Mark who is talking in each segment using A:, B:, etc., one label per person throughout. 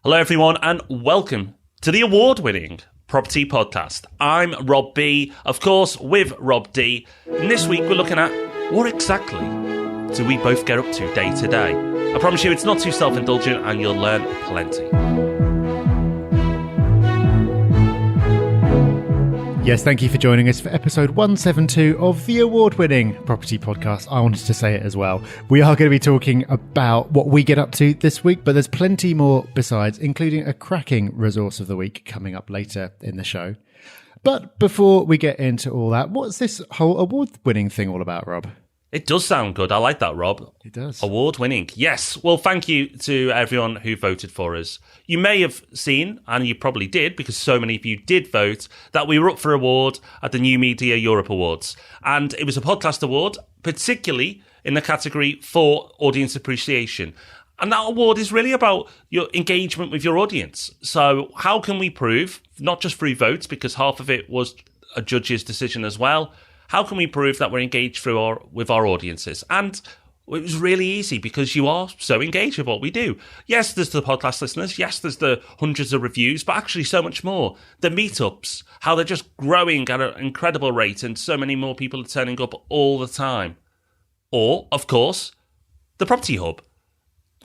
A: Hello, everyone, and welcome to the award-winning Property Podcast. I'm Rob B, of course, with Rob D. And this week, we're looking at what exactly do we both get up to day to day. I promise you, it's not too self-indulgent, and you'll learn plenty.
B: Yes, thank you for joining us for episode 172 of the award-winning Property Podcast. I wanted to say it as well. We are going to be talking about what we get up to this week, but there's plenty more besides, including a cracking resource of the week coming up later in the show. But before we get into all that, what's this whole award-winning thing all about, Rob?
A: It does sound good. I like that, Rob.
B: It does.
A: Award-winning. Yes. Well, thank you to everyone who voted for us. You may have seen, and you probably did, because so many of you did vote, that we were up for award at the New Media Europe Awards. And it was a podcast award, particularly in the category for audience appreciation. And that award is really about your engagement with your audience. So how can we prove, not just through votes, because half of it was a judge's decision as well, how can we prove that we're engaged with our audiences? And it was really easy because you are so engaged with what we do. Yes, there's the podcast listeners. Yes, there's the hundreds of reviews, but actually so much more. The meetups, how they're just growing at an incredible rate and so many more people are turning up all the time. Or, of course, the Property Hub.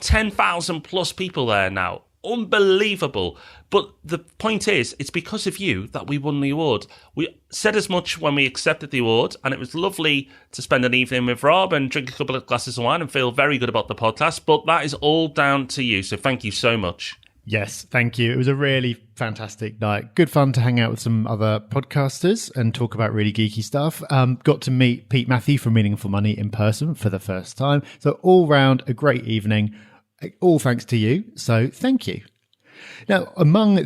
A: 10,000 plus people there now. Unbelievable. But the point is, it's because of you that we won the award. We said as much when we accepted the award, and it was lovely to spend an evening with Rob and drink a couple of glasses of wine and feel very good about the podcast, but that is all down to you, so thank you so much.
B: Yes, thank you. It was a really fantastic night. Good fun to hang out with some other podcasters and talk about really geeky stuff. Got to meet Pete Matthew from Meaningful Money in person for the first time. So all round, a great evening. All thanks to you. So thank you. Now, among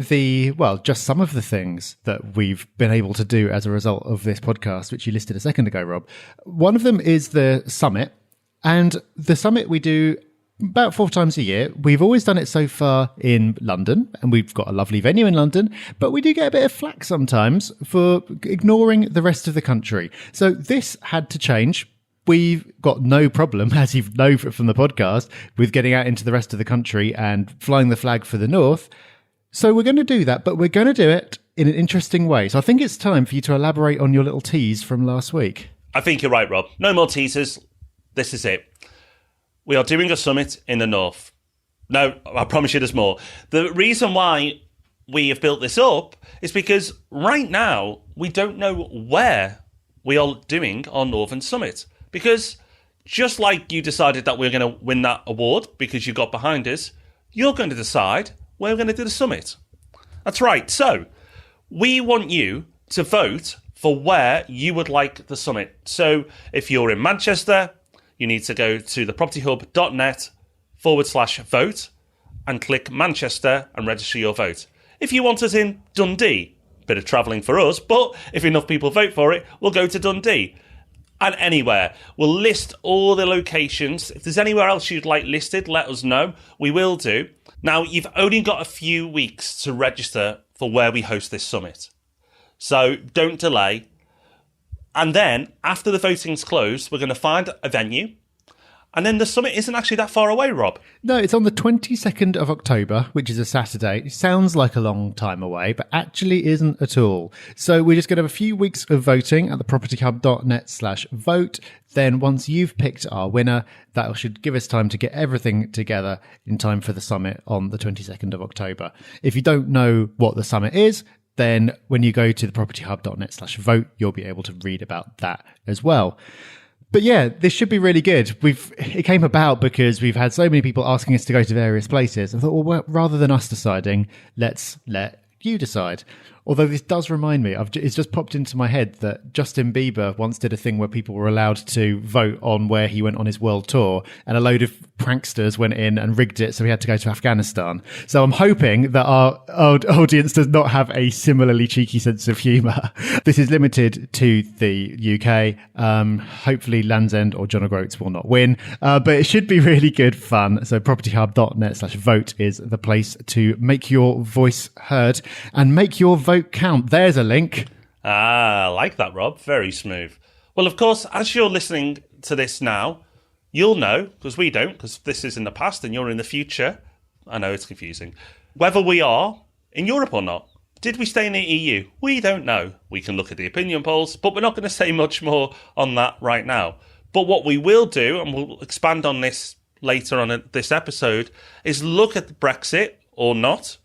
B: just some of the things that we've been able to do as a result of this podcast, which you listed a second ago, Rob, one of them is the summit. And the summit we do about 4 times a year. We've always done it so far in London, and we've got a lovely venue in London, but we do get a bit of flack sometimes for ignoring the rest of the country. So this had to change. We've got no problem, as you've known from the podcast, with getting out into the rest of the country and flying the flag for the North. So we're going to do that, but we're going to do it in an interesting way. So I think it's time for you to elaborate on your little tease from last week.
A: I think you're right, Rob. No more teasers. This is it. We are doing a summit in the North. No, I promise you there's more. The reason why we have built this up is because right now we don't know where we are doing our Northern Summit. Because just like you decided that we're going to win that award because you got behind us, you're going to decide where we're going to do the summit. That's right. So we want you to vote for where you would like the summit. So if you're in Manchester, you need to go to thepropertyhub.net/vote and click Manchester and register your vote. If you want us in Dundee, bit of travelling for us, but if enough people vote for it, we'll go to Dundee. And anywhere. We'll list all the locations. If there's anywhere else you'd like listed, let us know. We will do. Now, you've only got a few weeks to register for where we host this summit. So don't delay. And then, after the voting's closed, we're going to find a venue. And then the summit isn't actually that far away, Rob.
B: No, it's on the 22nd of October, which is a Saturday. It sounds like a long time away, but actually isn't at all. So we're just going to have a few weeks of voting at thepropertyhub.net/vote. Then once you've picked our winner, that should give us time to get everything together in time for the summit on the 22nd of October. If you don't know what the summit is, then when you go to thepropertyhub.net/vote, you'll be able to read about that as well. But yeah, this should be really good. It came about because we've had so many people asking us to go to various places. I thought, well, rather than us deciding, let's let you decide. Although this does remind me, it's just popped into my head that Justin Bieber once did a thing where people were allowed to vote on where he went on his world tour, and a load of pranksters went in and rigged it, so he had to go to Afghanistan. So I'm hoping that our audience does not have a similarly cheeky sense of humour. This is limited to the UK. Hopefully Land's End or John O'Groats will not win, but it should be really good fun. So propertyhub.net/vote is the place to make your voice heard and make your vote count. There's a link.
A: I like that, Rob. Very smooth. Well, of course, as you're listening to this now, you'll know, because we don't, because this is in the past and you're in the future, I know it's confusing. Whether we are in Europe or not. Did we stay in the EU? We don't know. We can look at the opinion polls, but we're not going to say much more on that right now. But what we will do, and we'll expand on this later on in this episode, is look at Brexit or not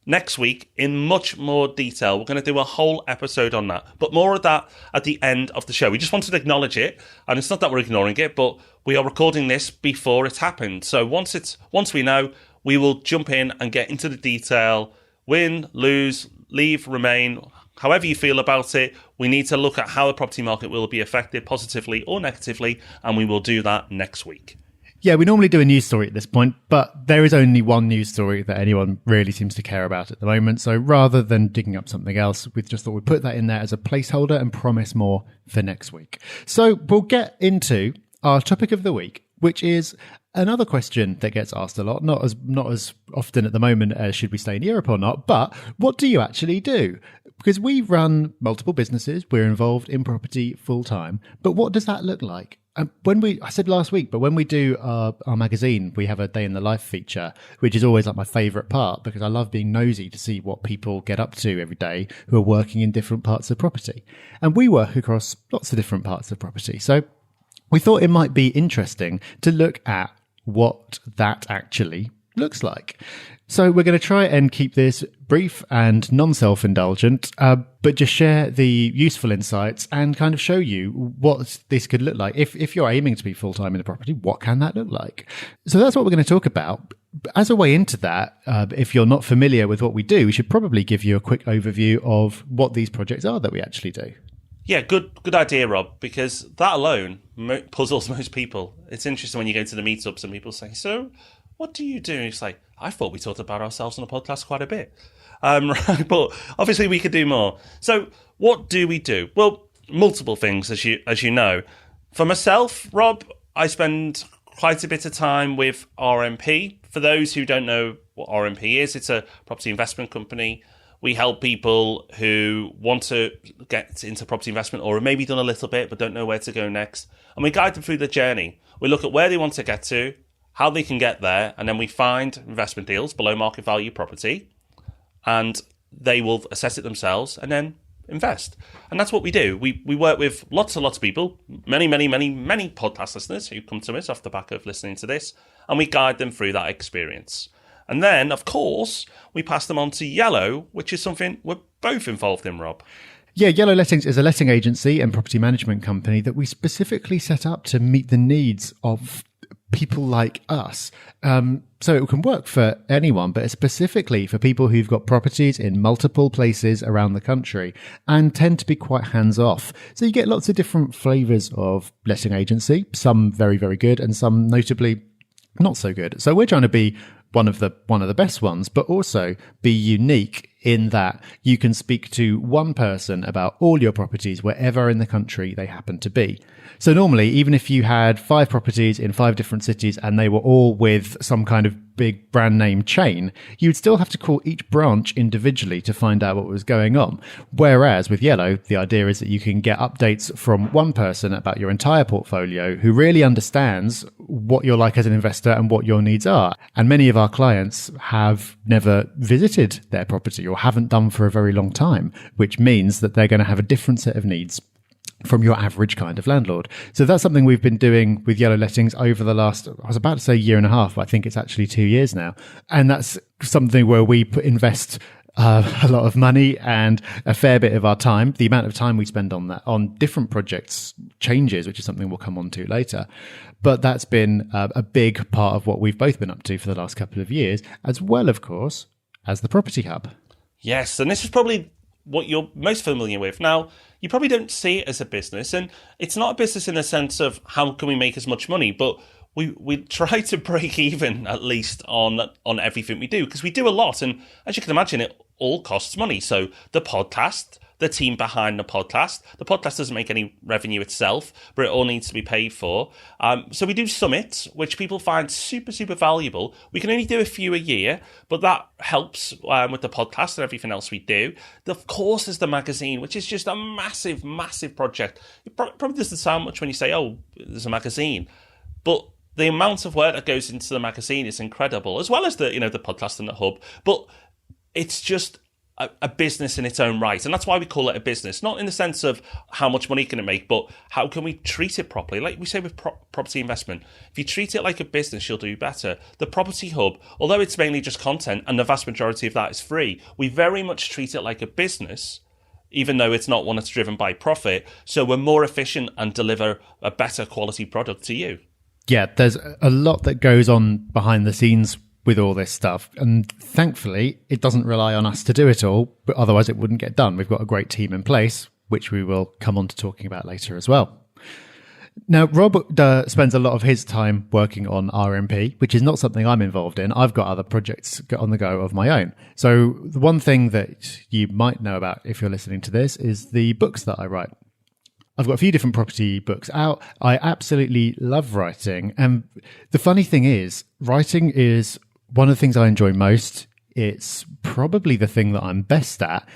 A: next week in much more detail. We're going to do a whole episode on that, but more of that at the end of the show. We just wanted to acknowledge it, and it's not that we're ignoring it, but we are recording this before it's happened. So once we know, we will jump in and get into the detail. Win, lose, leave, remain, however you feel about it. We need to look at how the property market will be affected positively or negatively, and we will do that next week.
B: Yeah, we normally do a news story at this point, but there is only one news story that anyone really seems to care about at the moment. So rather than digging up something else, we just thought we'd put that in there as a placeholder and promise more for next week. So we'll get into our topic of the week, which is another question that gets asked a lot, not as often at the moment as should we stay in Europe or not, but what do you actually do? Because we run multiple businesses, we're involved in property full time, but what does that look like? I said last week, but when we do our magazine, we have a day in the life feature, which is always like my favourite part because I love being nosy to see what people get up to every day who are working in different parts of property. And we work across lots of different parts of property. So we thought it might be interesting to look at what that actually looks like. So we're going to try and keep this brief and non-self-indulgent, but just share the useful insights and kind of show you what this could look like. If you're aiming to be full-time in a property, what can that look like? So that's what we're going to talk about. As a way into that, if you're not familiar with what we do, we should probably give you a quick overview of what these projects are that we actually do.
A: Yeah, good idea, Rob, because that alone puzzles most people. It's interesting when you go to the meetups and people say, so what do you do? And it's like, I thought we talked about ourselves on the podcast quite a bit. Right, but obviously we could do more. So what do we do? Well, multiple things, as you know. For myself, Rob, I spend quite a bit of time with RMP. For those who don't know what RMP is, it's a property investment company. We help people who want to get into property investment or have maybe done a little bit but don't know where to go next. And we guide them through the journey. We look at where they want to get to, how they can get there, and then we find investment deals, below market value property, and they will assess it themselves and then invest. And that's what we do. We work with lots and lots of people, many podcast listeners who come to us off the back of listening to this, and we guide them through that experience. And then, of course, we pass them on to Yellow, which is something we're both involved in, Rob.
B: Yeah, Yellow Lettings is a letting agency and property management company that we specifically set up to meet the needs of people like us. So it can work for anyone, but specifically for people who've got properties in multiple places around the country and tend to be quite hands-off. So you get lots of different flavours of letting agency, some very, very good and some notably not so good. So we're trying to be one of the best ones, but also be unique in that you can speak to one person about all your properties wherever in the country they happen to be. So normally, even if you had 5 properties in 5 different cities and they were all with some kind of big brand name chain, you'd still have to call each branch individually to find out what was going on. Whereas with Yellow, the idea is that you can get updates from one person about your entire portfolio who really understands what you're like as an investor and what your needs are. And many of our clients have never visited their property or haven't done for a very long time, which means that they're going to have a different set of needs from your average kind of landlord. So that's something we've been doing with Yellow Lettings over the last, I was about to say year and a half, but I think it's actually 2 years now. And that's something where we invest a lot of money and a fair bit of our time. The amount of time we spend on that, on different projects changes, which is something we'll come on to later. But that's been a big part of what we've both been up to for the last couple of years, as well, of course, as the Property Hub. Yes,
A: and this is probably what you're most familiar with. Now, you probably don't see it as a business, and it's not a business in the sense of how can we make as much money, but we try to break even at least on everything we do, because we do a lot, and as you can imagine, it all costs money. So the podcast, the team behind the podcast doesn't make any revenue itself, but it all needs to be paid for. So we do summits, which people find super, super valuable. We can only do a few a year, but that helps with the podcast and everything else we do. Of course, there's the magazine, which is just a massive, massive project. It probably doesn't sound much when you say, oh, there's a magazine. But the amount of work that goes into the magazine is incredible, as well as the podcast and the hub. But it's just a business in its own right. And that's why we call it a business, not in the sense of how much money can it make, but how can we treat it properly? Like we say with property investment, if you treat it like a business, you'll do better. The Property Hub, although it's mainly just content and the vast majority of that is free, we very much treat it like a business, even though it's not one that's driven by profit. So we're more efficient and deliver a better quality product to you.
B: Yeah, there's a lot that goes on behind the scenes with all this stuff. And thankfully, it doesn't rely on us to do it all, but otherwise it wouldn't get done. We've got a great team in place, which we will come on to talking about later as well. Now, Rob spends a lot of his time working on RMP, which is not something I'm involved in. I've got other projects on the go of my own. So the one thing that you might know about if you're listening to this is the books that I write. I've got a few different property books out. I absolutely love writing. And the funny thing is, writing is one of the things I enjoy most. It's probably the thing that I'm best at.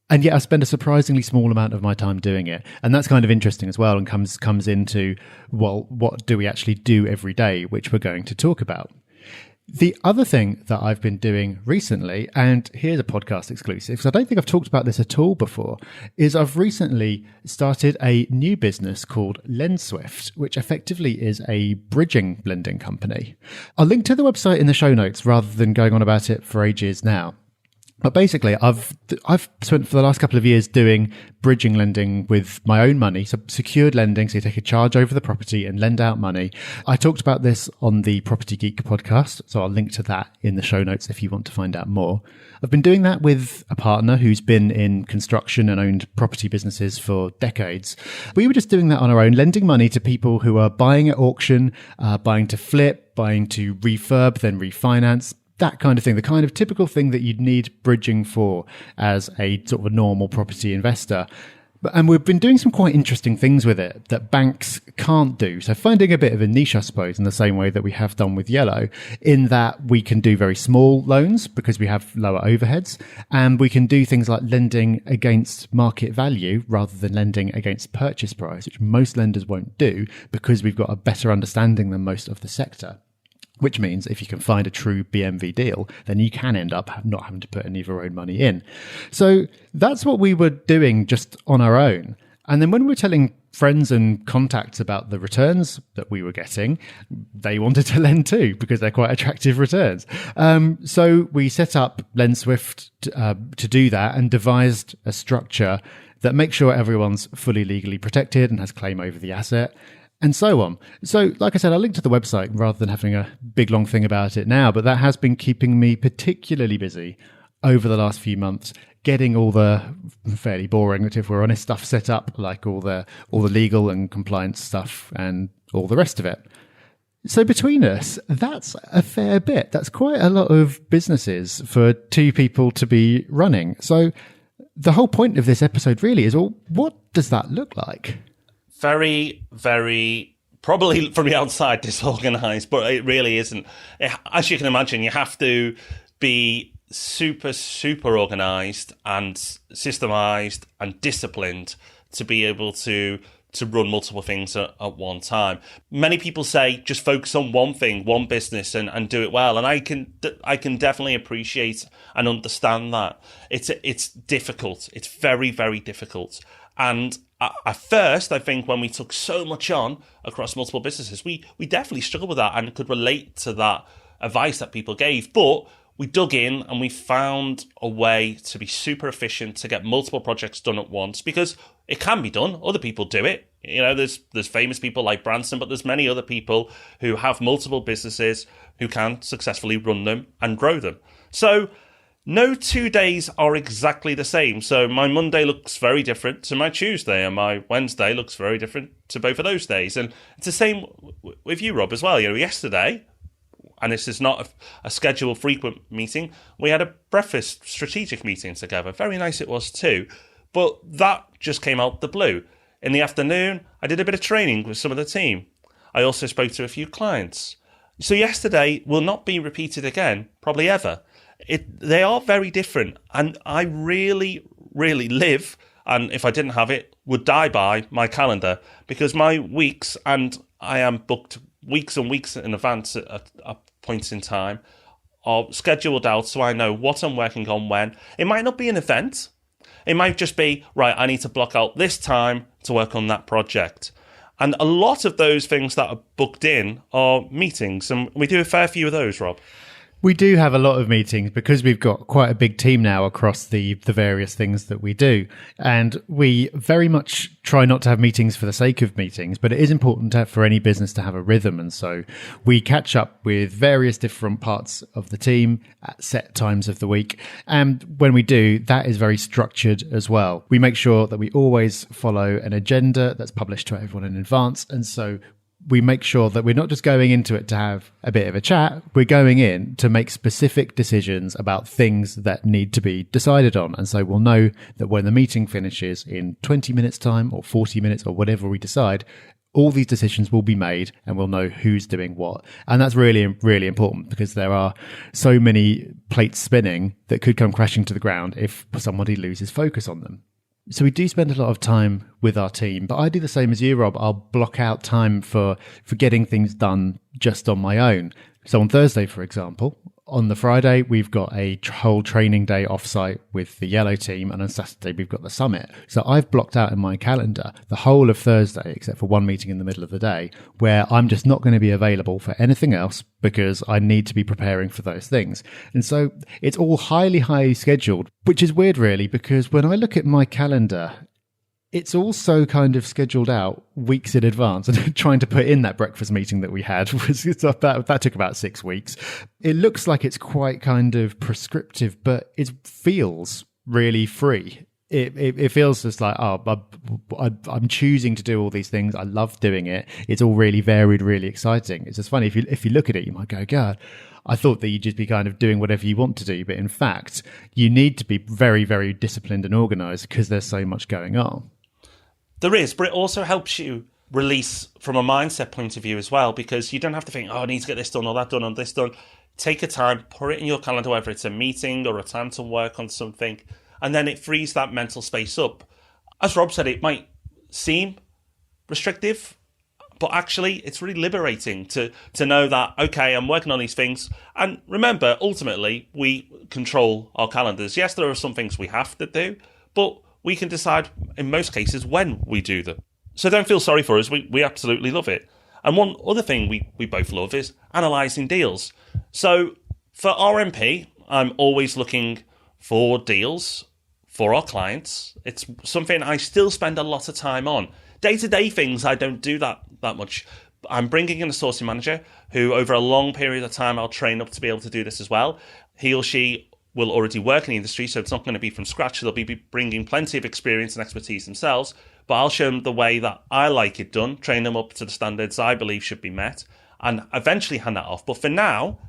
B: And yet I spend a surprisingly small amount of my time doing it. And that's kind of interesting as well, and comes into, well, what do we actually do every day, which we're going to talk about. The other thing that I've been doing recently, and here's a podcast exclusive, because I don't think I've talked about this at all before, is I've recently started a new business called LendSwift, which effectively is a bridging lending company. I'll link to the website in the show notes rather than going on about it for ages now. But basically, I've spent for the last couple of years doing bridging lending with my own money, so secured lending, so you take a charge over the property and lend out money. I talked about this on the Property Geek podcast, so I'll link to that in the show notes if you want to find out more. I've been doing that with a partner who's been in construction and owned property businesses for decades. We were just doing that on our own, lending money to people who are buying at auction, buying to flip, buying to refurb, then refinance. That kind of thing, the kind of typical thing that you'd need bridging for as a sort of a normal property investor. And we've been doing some quite interesting things with it that banks can't do. So finding a bit of a niche, I suppose, in the same way that we have done with Yellow, in that we can do very small loans because we have lower overheads, and we can do things like lending against market value rather than lending against purchase price, which most lenders won't do because we've got a better understanding than most of the sector. Which means if you can find a true BMV deal, then you can end up not having to put any of your own money in. So that's what we were doing just on our own. And then when we were telling friends and contacts about the returns that we were getting, they wanted to lend too because they're quite attractive returns. So we set up LendSwift to do that and devised a structure that makes sure everyone's fully legally protected and has claim over the asset, and so on. So, like I said, I'll link to the website rather than having a big, long thing about it now, but that has been keeping me particularly busy over the last few months, getting all the fairly boring, if we're honest, stuff set up, like all the legal and compliance stuff and all the rest of it. So between us, that's a fair bit. That's quite a lot of businesses for two people to be running. So the whole point of this episode really is, well, what does that look like?
A: Very, very, probably from the outside disorganized, but it really isn't. As you can imagine, you have to be super, super organized and systemized and disciplined to be able to run multiple things at one time. Many people say just focus on one thing, one business, and do it well. And I can definitely appreciate and understand that. It's difficult. It's very, very difficult. And at first, I think when we took so much on across multiple businesses, we definitely struggled with that and could relate to that advice that people gave. But we dug in and we found a way to be super efficient, to get multiple projects done at once, because it can be done. Other people do it. You know, there's famous people like Branson, but there's many other people who have multiple businesses who can successfully run them and grow them. So no 2 days are exactly the same. So my Monday looks very different to my Tuesday, and my Wednesday looks very different to both of those days. And it's the same with you, Rob, as well. You know, yesterday, and this is not a scheduled frequent meeting, we had a breakfast strategic meeting together. Very nice it was too. But that just came out the blue. In the afternoon, I did a bit of training with some of the team. I also spoke to a few clients. So yesterday will not be repeated again, probably ever. They are very different, and I really, really live, and if I didn't have it, would die by my calendar, because my weeks, and I am booked weeks and weeks in advance at points in time, are scheduled out so I know what I'm working on when. It might not be an event. It might just be, right, I need to block out this time to work on that project. And a lot of those things that are booked in are meetings, and we do a fair few of those, Rob.
B: We do have a lot of meetings because we've got quite a big team now across the various things that we do. And we very much try not to have meetings for the sake of meetings, but it is important for any business to have a rhythm. And so we catch up with various different parts of the team at set times of the week. And when we do, that is very structured as well. We make sure that we always follow an agenda that's published to everyone in advance. And so we make sure that we're not just going into it to have a bit of a chat. We're going in to make specific decisions about things that need to be decided on. And so we'll know that when the meeting finishes in 20 minutes time or 40 minutes or whatever we decide, all these decisions will be made and we'll know who's doing what. And that's really, really important because there are so many plates spinning that could come crashing to the ground if somebody loses focus on them. So we do spend a lot of time with our team, but I do the same as you, Rob. I'll block out time for getting things done just on my own. So on Thursday, for example, on the Friday, we've got a whole training day offsite with the Yellow team. And on Saturday, we've got the summit. So I've blocked out in my calendar the whole of Thursday, except for one meeting in the middle of the day, where I'm just not going to be available for anything else because I need to be preparing for those things. And so it's all highly, highly scheduled, which is weird, really, because when I look at my calendar, it's also kind of scheduled out weeks in advance, and trying to put in that breakfast meeting that we had that took about 6 weeks. It looks like it's quite kind of prescriptive, but it feels really free. It feels just like, I'm choosing to do all these things. I love doing it. It's all really varied, really exciting. It's just funny. If you look at it, you might go, God, I thought that you'd just be kind of doing whatever you want to do. But in fact, you need to be very, very disciplined and organized because there's so much going on.
A: There is, but it also helps you release from a mindset point of view as well, because you don't have to think, I need to get this done or that done or this done. Take a time, put it in your calendar, whether it's a meeting or a time to work on something, and then it frees that mental space up. As Rob said, it might seem restrictive, but actually it's really liberating to know that, okay, I'm working on these things. And remember, ultimately, we control our calendars. Yes, there are some things we have to do, but we can decide, in most cases, when we do them. So don't feel sorry for us. We absolutely love it. And one other thing we both love is analysing deals. So for RMP, I'm always looking for deals for our clients. It's something I still spend a lot of time on. Day-to-day things, I don't do that much. I'm bringing in a sourcing manager who, over a long period of time, I'll train up to be able to do this as well. He or she will already work in the industry, so it's not going to be from scratch. They'll be bringing plenty of experience and expertise themselves, but I'll show them the way that I like it done, train them up to the standards I believe should be met, and eventually hand that off. But for now,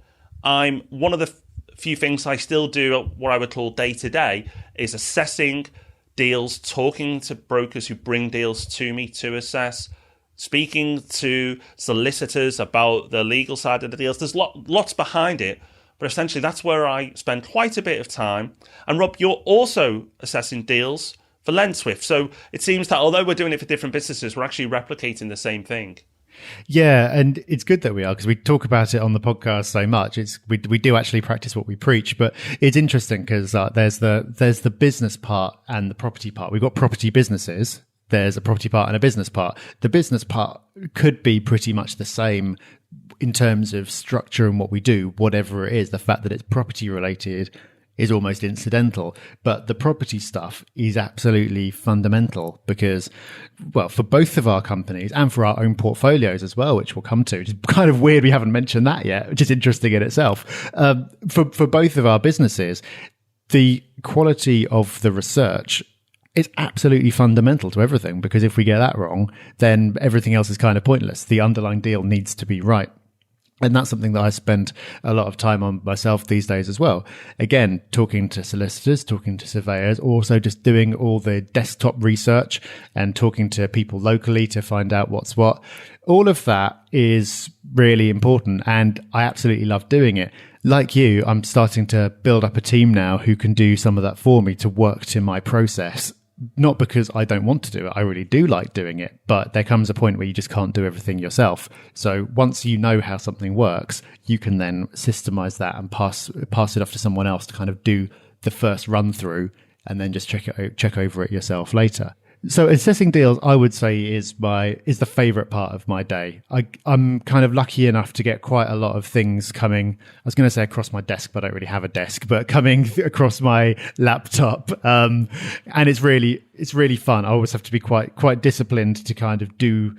A: I'm one of the few things I still do, what I would call day-to-day, is assessing deals, talking to brokers who bring deals to me to assess, speaking to solicitors about the legal side of the deals. There's lots behind it, but essentially that's where I spend quite a bit of time. And Rob, you're also assessing deals for LendSwift. So it seems that although we're doing it for different businesses, we're actually replicating the same thing.
B: Yeah, and it's good that we are, because we talk about it on the podcast so much. We do actually practice what we preach, but it's interesting because there's the business part and the property part. We've got property businesses. There's a property part and a business part. The business part could be pretty much the same in terms of structure and what we do, whatever it is. The fact that it's property related is almost incidental, but the property stuff is absolutely fundamental because, well, for both of our companies and for our own portfolios as well, which we'll come to. It's kind of weird we haven't mentioned that yet, which is interesting in itself. For both of our businesses, the quality of the research is absolutely fundamental to everything, because if we get that wrong, then everything else is kind of pointless. The underlying deal needs to be right. And that's something that I spend a lot of time on myself these days as well. Again, talking to solicitors, talking to surveyors, also just doing all the desktop research and talking to people locally to find out what's what. All of that is really important, and I absolutely love doing it. Like you, I'm starting to build up a team now who can do some of that for me to work to my process, not because I don't want to do it. I really do like doing it, but there comes a point where you just can't do everything yourself. So once you know how something works, you can then systemize that and pass it off to someone else to kind of do the first run through, and then just check over it yourself later. So assessing deals, I would say, is the favorite part of my day. I'm kind of lucky enough to get quite a lot of things coming. I was going to say across my desk, but I don't really have a desk, but coming across my laptop. And it's really fun. I always have to be quite disciplined to kind of do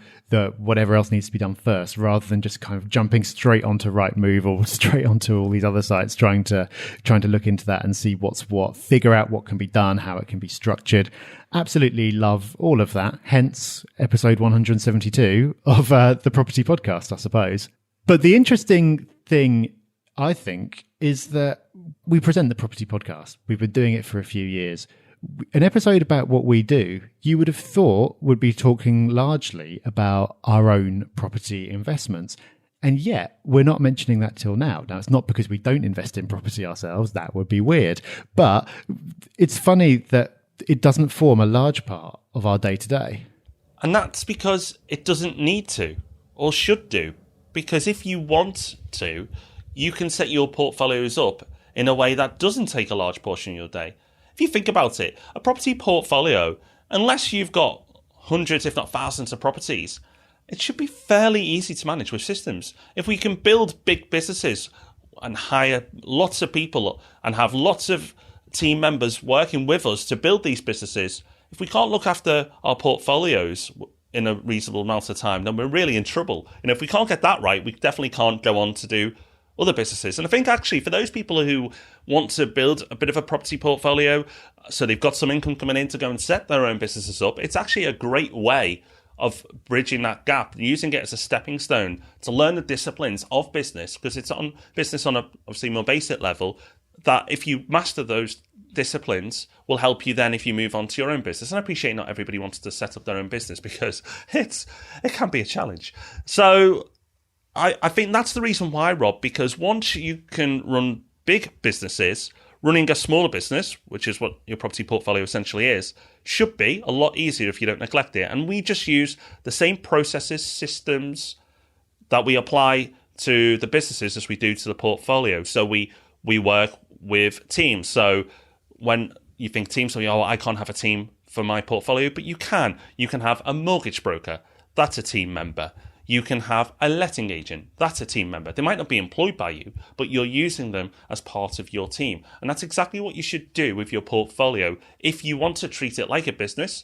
B: whatever else needs to be done first, rather than just kind of jumping straight onto Rightmove or straight onto all these other sites, trying to look into that and see what's what, figure out what can be done, how it can be structured. Absolutely love all of that. Hence episode 172 of the Property Podcast, I suppose. But the interesting thing, I think, is that we present the Property Podcast. We've been doing it for a few years. An episode about what we do, you would have thought would be talking largely about our own property investments. And yet we're not mentioning that till now. Now, it's not because we don't invest in property ourselves. That would be weird. But it's funny that it doesn't form a large part of our day to day.
A: And that's because it doesn't need to, or should do. Because if you want to, you can set your portfolios up in a way that doesn't take a large portion of your day. If you think about it, a property portfolio, unless you've got hundreds, if not thousands of properties, it should be fairly easy to manage with systems. If we can build big businesses and hire lots of people and have lots of team members working with us to build these businesses, if we can't look after our portfolios in a reasonable amount of time, then we're really in trouble. And if we can't get that right, we definitely can't go on to do other businesses. And I think actually for those people who want to build a bit of a property portfolio, so they've got some income coming in to go and set their own businesses up, it's actually a great way of bridging that gap, using it as a stepping stone to learn the disciplines of business, because it's on business on a obviously more basic level, that if you master those disciplines will help you then if you move on to your own business. And I appreciate not everybody wants to set up their own business because it can be a challenge. So I think that's the reason why, Rob, because once you can run big businesses, running a smaller business, which is what your property portfolio essentially is, should be a lot easier if you don't neglect it. And we just use the same processes, systems that we apply to the businesses as we do to the portfolio. So we work with teams. So when you think teams, I can't have a team for my portfolio, but you can. You can have a mortgage broker. That's a team member. You can have a letting agent. That's a team member. They might not be employed by you, but you're using them as part of your team. And that's exactly what you should do with your portfolio if you want to treat it like a business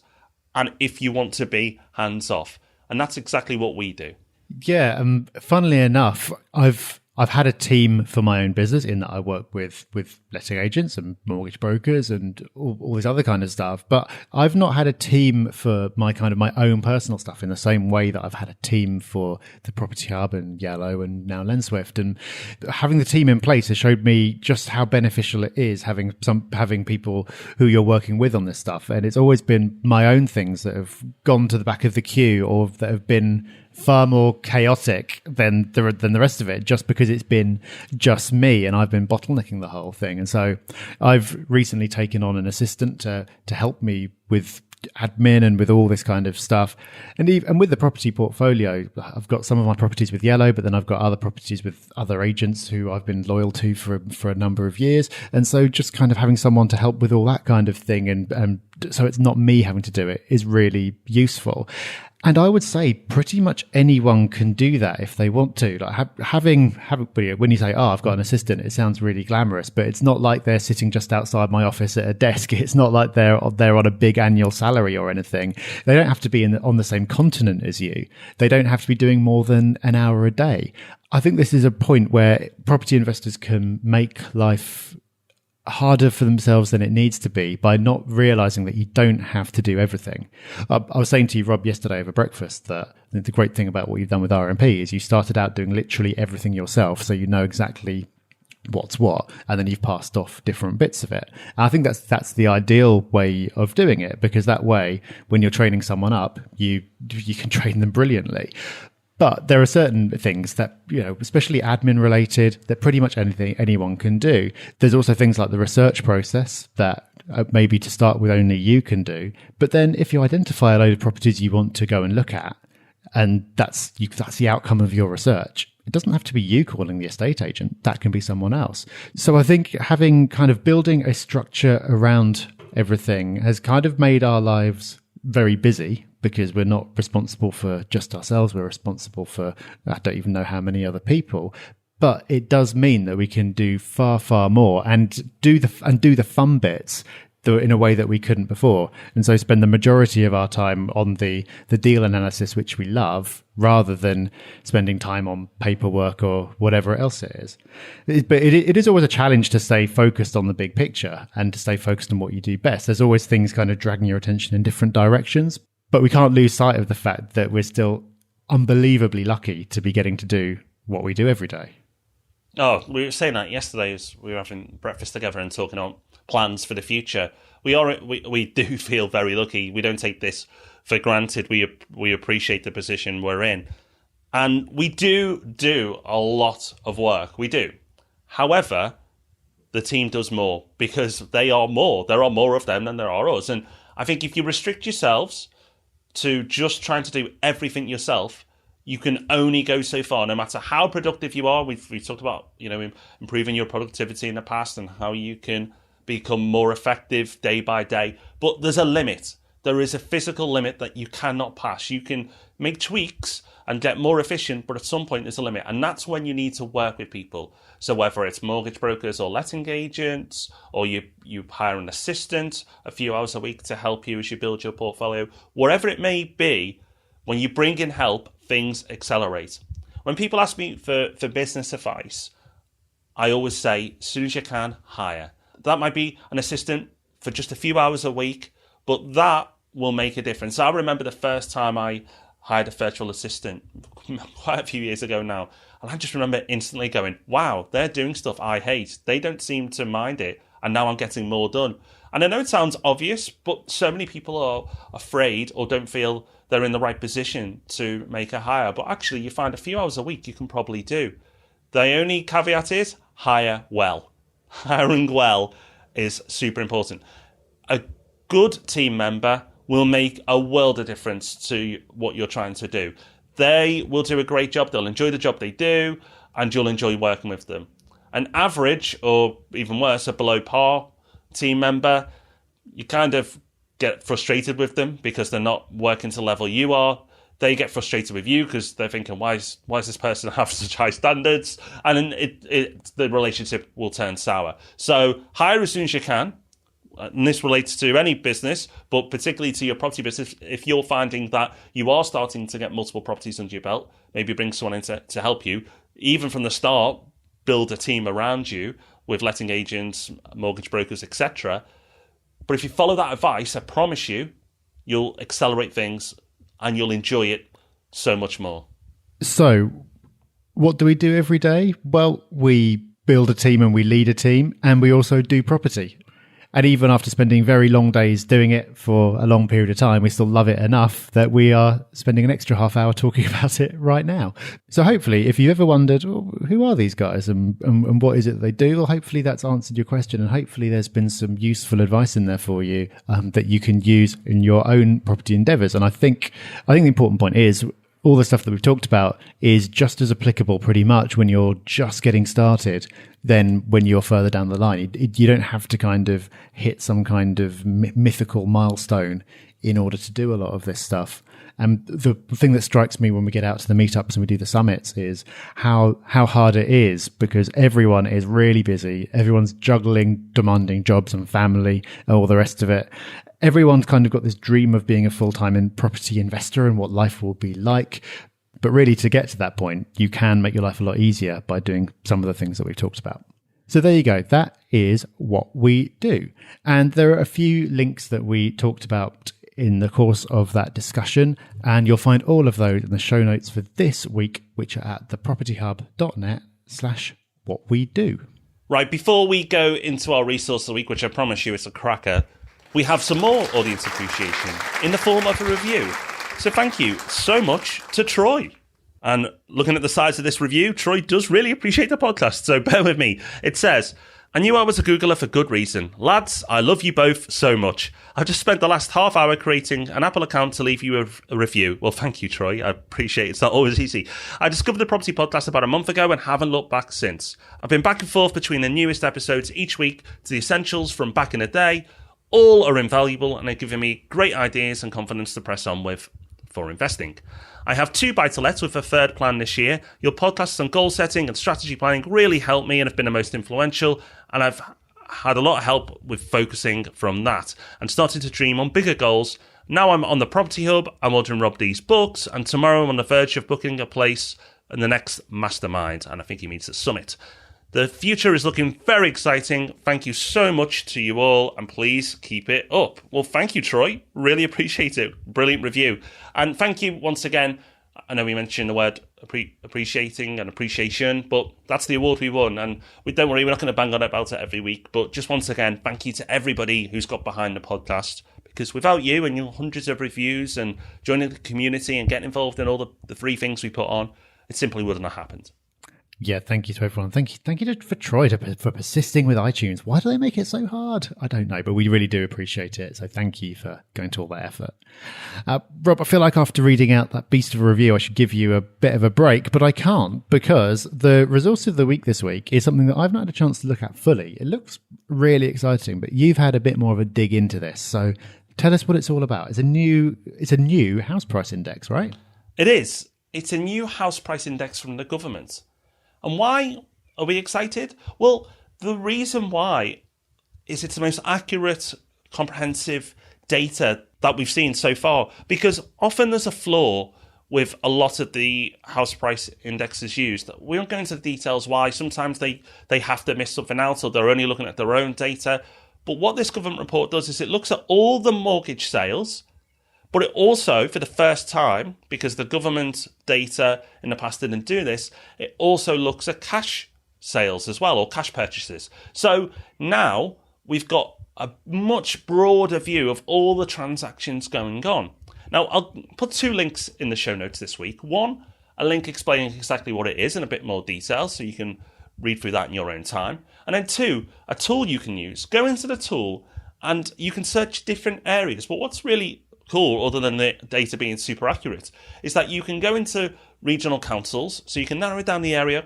A: and if you want to be hands-off. And that's exactly what we do.
B: Yeah, funnily enough, I've had a team for my own business in that I work with letting agents and mortgage brokers and all this other kind of stuff. But I've not had a team for my own personal stuff in the same way that I've had a team for the Property Hub and Yellow and now Lenswift. And having the team in place has showed me just how beneficial it is having people who you're working with on this stuff. And it's always been my own things that have gone to the back of the queue or that have been far more chaotic than the rest of it, just because it's been just me and I've been bottlenecking the whole thing. And so I've recently taken on an assistant to help me with admin and with all this kind of stuff. And with the property portfolio, I've got some of my properties with Yellow, but then I've got other properties with other agents who I've been loyal to for a number of years. And so just kind of having someone to help with all that kind of thing, and so it's not me having to do it, is really useful. And I would say pretty much anyone can do that if they want to. Like having when you say, "Oh, I've got an assistant," it sounds really glamorous, but it's not like they're sitting just outside my office at a desk. It's not like they're on a big annual salary or anything. They don't have to be on the same continent as you. They don't have to be doing more than an hour a day. I think this is a point where property investors can make life harder for themselves than it needs to be by not realizing that you don't have to do everything. I was saying to you, Rob, yesterday over breakfast that the great thing about what you've done with RMP is you started out doing literally everything yourself, so you know exactly what's what, and then you've passed off different bits of it. And I think that's the ideal way of doing it, because that way when you're training someone up, you can train them brilliantly. But there are certain things that, especially admin related, that pretty much anyone can do. There's also things like the research process that maybe to start with only you can do. But then if you identify a load of properties you want to go and look at, and that's the outcome of your research, it doesn't have to be you calling the estate agent. That can be someone else. So I think having kind of building a structure around everything has kind of made our lives very busy, because we're not responsible for just ourselves. We're responsible for, I don't even know how many other people. But it does mean that we can do far, far more and do the fun bits in a way that we couldn't before. And so spend the majority of our time on the deal analysis, which we love, rather than spending time on paperwork or whatever else it is. But it is always a challenge to stay focused on the big picture and to stay focused on what you do best. There's always things kind of dragging your attention in different directions, but we can't lose sight of the fact that we're still unbelievably lucky to be getting to do what we do every day.
A: Oh, we were saying that yesterday as we were having breakfast together and talking on plans for the future. We do feel very lucky. We don't take this for granted. We appreciate the position we're in. And we do a lot of work. We do. However, the team does more because they are more. There are more of them than there are us. And I think if you restrict yourselves to just trying to do everything yourself, you can only go so far, no matter how productive you are. We've talked about, improving your productivity in the past and how you can become more effective day by day. But there's a limit. There is a physical limit that you cannot pass. You can make tweaks and get more efficient, but at some point there's a limit. And that's when you need to work with people. So whether it's mortgage brokers or letting agents, or you hire an assistant a few hours a week to help you as you build your portfolio, wherever it may be, when you bring in help, things accelerate. When people ask me for business advice, I always say, as soon as you can, hire. That might be an assistant for just a few hours a week, but that will make a difference. I remember the first time I hired a virtual assistant quite a few years ago now, and I just remember instantly going, wow, they're doing stuff I hate. They don't seem to mind it, and now I'm getting more done. And I know it sounds obvious, but so many people are afraid or don't feel they're in the right position to make a hire. But actually, you find a few hours a week you can probably do. The only caveat is hire well. Hiring well is super important. A good team member will make a world of difference to what you're trying to do. They will do a great job. They'll enjoy the job they do, and you'll enjoy working with them. An average, or even worse, a below par team member, you kind of get frustrated with them because they're not working to the level you are. They get frustrated with you because they're thinking, why is this person have such high standards? And then the relationship will turn sour. So hire as soon as you can. And this relates to any business, but particularly to your property business. If you're finding that you are starting to get multiple properties under your belt, maybe bring someone in to help you. Even from the start, build a team around you with letting agents, mortgage brokers, etc. But if you follow that advice, I promise you, you'll accelerate things and you'll enjoy it so much more. So,
B: what do we do every day? Well, we build a team and we lead a team, and we also do property. And even after spending very long days doing it for a long period of time, we still love it enough that we are spending an extra half hour talking about it right now. So hopefully, if you ever wondered, who are these guys and what is it that they do? Well, hopefully that's answered your question. And hopefully there's been some useful advice in there for you that you can use in your own property endeavours. And I think the important point is, all the stuff that we've talked about is just as applicable pretty much when you're just getting started than when you're further down the line. You don't have to kind of hit some kind of mythical milestone in order to do a lot of this stuff. And the thing that strikes me when we get out to the meetups and we do the summits is how hard it is, because everyone is really busy. Everyone's juggling demanding jobs and family and all the rest of it. Everyone's kind of got this dream of being a full-time property investor and what life will be like. But really, to get to that point, you can make your life a lot easier by doing some of the things that we've talked about. So there you go. That is what we do. And there are a few links that we talked about in the course of that discussion. And you'll find all of those in the show notes for this week, which are at thepropertyhub.net/whatwedo.
A: Right, before we go into our resource of the week, which I promise you is a cracker, we have some more audience appreciation in the form of a review. So thank you so much to Troy. And looking at the size of this review, Troy does really appreciate the podcast, so bear with me. It says, I knew I was a Googler for good reason. Lads, I love you both so much. I've just spent the last half hour creating an Apple account to leave you a review. Well, thank you, Troy. I appreciate it. It's not always easy. I discovered the Property Podcast about a month ago and haven't looked back since. I've been back and forth between the newest episodes each week to the essentials from back in the day. All are invaluable and are giving me great ideas and confidence to press on with for investing. I have 2 buy-to-lets with a third plan this year. Your podcasts on goal setting and strategy planning really helped me and have been the most influential, and I've had a lot of help with focusing from that and starting to dream on bigger goals. Now I'm on the Property Hub, I'm ordering Rob D's books, and tomorrow I'm on the verge of booking a place in the next mastermind, and I think he means the summit. The future is looking very exciting. Thank you so much to you all, and please keep it up. Well, thank you, Troy. Really appreciate it. Brilliant review. And thank you once again. I know we mentioned the word appreciating and appreciation, but that's the award we won. And don't worry, we're not going to bang on about it every week. But just once again, thank you to everybody who's got behind the podcast. Because without you and your hundreds of reviews and joining the community and getting involved in all the free things we put on, it simply wouldn't have happened.
B: Yeah, thank you to everyone. Thank you for Troy for persisting with iTunes. Why do they make it so hard? I don't know, but we really do appreciate it. So thank you for going to all that effort. Rob, I feel like after reading out that beast of a review, I should give you a bit of a break, but I can't because the resource of the week this week is something that I've not had a chance to look at fully. It looks really exciting, but you've had a bit more of a dig into this. So tell us what it's all about. It's a new house price index, right?
A: It is. It's a new house price index from the government. And why are we excited? Well, the reason why is it's the most accurate, comprehensive data that we've seen so far. Because often there's a flaw with a lot of the house price indexes used. We won't go into the details why. Sometimes they have to miss something out or they're only looking at their own data. But what this government report does is it looks at all the mortgage sales. But it also, for the first time, because the government data in the past didn't do this, it also looks at cash sales as well, or cash purchases. So now we've got a much broader view of all the transactions going on. Now, I'll put 2 links in the show notes this week. One, a link explaining exactly what it is in a bit more detail, so you can read through that in your own time. And then 2, a tool you can use. Go into the tool and you can search different areas. But what's really cool, other than the data being super accurate, is that you can go into regional councils, so you can narrow down the area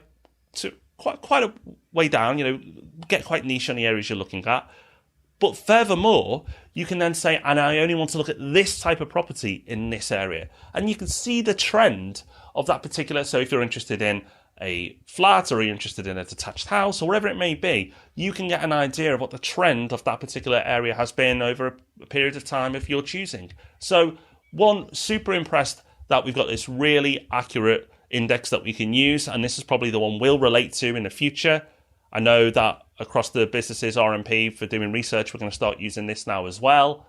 A: to quite a way down, get quite niche on the areas you're looking at. But furthermore, you can then say, and I only want to look at this type of property in this area. And you can see the trend of that particular, so if you're interested in a flat or you're interested in a detached house or whatever it may be, you can get an idea of what the trend of that particular area has been over a period of time of your choosing. So, one, super impressed that we've got this really accurate index that we can use, and this is probably the one we'll relate to in the future. I know that across the businesses RMP for doing research, we're going to start using this now as well.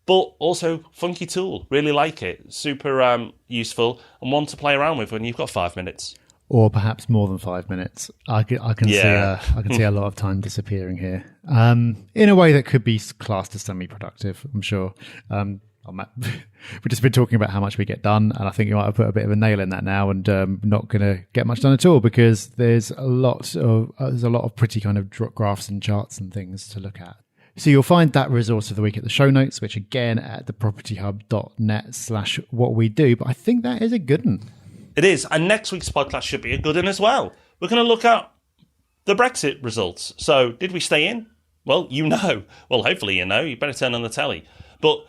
A: But also, funky tool, really like it, super useful, and one to play around with when you've got 5 minutes.
B: Or perhaps more than 5 minutes. I can see a lot of time disappearing here, in a way that could be classed as semi-productive. I'm sure. We've just been talking about how much we get done, and I think you might have put a bit of a nail in that now, and not going to get much done at all because there's a lot of pretty kind of graphs and charts and things to look at. So you'll find that resource of the week at the show notes, which again at thepropertyhub.net/what we do. But I think that is a good one.
A: It is, and next week's podcast should be a good one as well. We're going to look at the Brexit results. So, did we stay in? Well, Well, hopefully you know. You better turn on the telly. But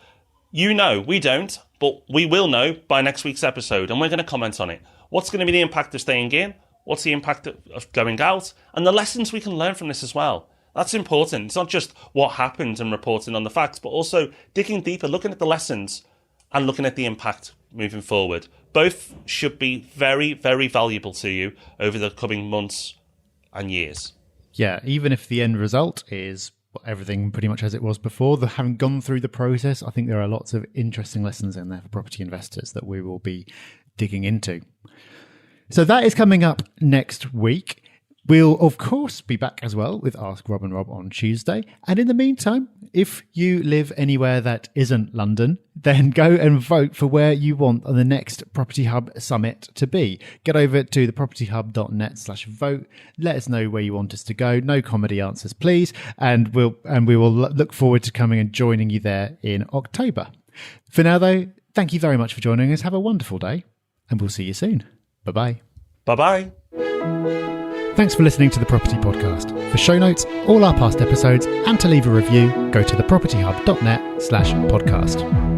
A: we don't, but we will know by next week's episode, and we're going to comment on it. What's going to be the impact of staying in? What's the impact of going out? And the lessons we can learn from this as well. That's important. It's not just what happened and reporting on the facts, but also digging deeper, looking at the lessons and looking at the impact moving forward. Both should be very, very valuable to you over the coming months and years.
B: Yeah, even if the end result is everything pretty much as it was before, having gone through the process, I think there are lots of interesting lessons in there for property investors that we will be digging into. So that is coming up next week. We'll, of course, be back as well with Ask Rob and Rob on Tuesday. And in the meantime, if you live anywhere that isn't London, then go and vote for where you want on the next Property Hub Summit to be. Get over to thepropertyhub.net/vote. Let us know where you want us to go. No comedy answers, please. And we will look forward to coming and joining you there in October. For now, though, thank you very much for joining us. Have a wonderful day, and we'll see you soon. Bye-bye.
A: Bye-bye.
B: Thanks for listening to The Property Podcast. For show notes, all our past episodes, and to leave a review, go to thepropertyhub.net/podcast.